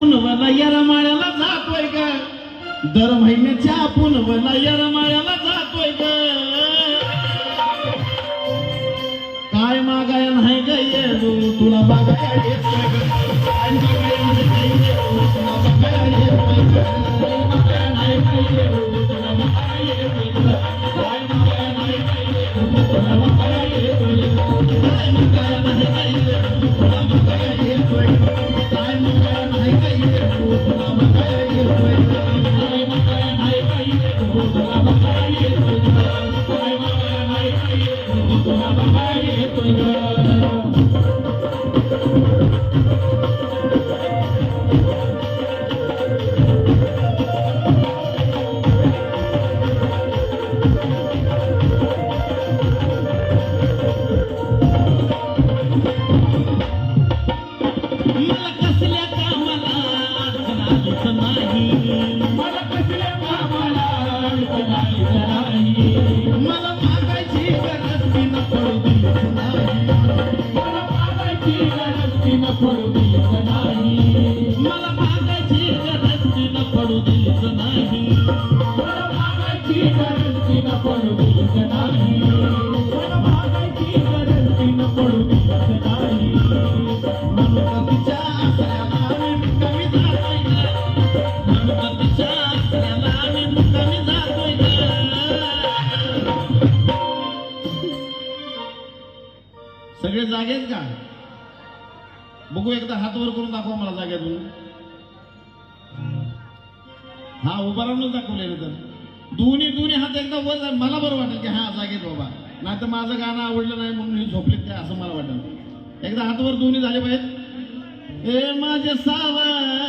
पुनवला येरमाळ्याला जातोय ग, दर महिन्याच्या पुनवला येरमाळ्याला जातोय ग. काय मागाय नाही ग येऊ तुला बघाय येतोय ग, काय मागाय नाही ग येऊ तुला बघाय येतोय ग, काय मागाय नाही ग येऊ तुला बघाय येतोय ग, काय मागाय नाही ग येऊ तुला बघाय येतोय ग, काय मागाय नाही ग येऊ तुला बघाय येतोय ग, काय मागाय नाही ग येऊ तुला बघाय येतोय ग, काय मागाय नाही ग येऊ तुला बघाय येतोय ग, काय मागाय नाही ग येऊ तुला बघाय येतोय ग. मला कसल्या कामाला अडचण आलीच नाही, मला कसल्या कामाला अडचण आलीच नाही, मला मागायची गरज बी न पडू दिलीच नाही, मला मागायची गरज बी न पडू दिलीच नाही, मला मागायची गरज बी न पडू दिलीच नाही, मला मागायची गरज बी न पडू दिलीच नाही, मला मागायची गरज बी न पडू दिलीच नाही. म्हणून तिच्या आसऱ्याला मी कमी जातोय ग, म्हणून तिच्या आसऱ्याला मी कमी जातोय ग. सगळे जागेत का? बघू एकदा हात वर करून दाखवा मला जागेतून. हा उभा राहूनच दाखवलेलं तर दोन्ही हात एकदा वर, मला बरं वाटेल की हा जागेत बाबा, नाही तर माझं गाणं आवडलं नाही म्हणून हे झोपलेत काय असं मला वाटेल. एकदा हात वर दोन्ही झाले पाहिजेत. ए माझे सावंत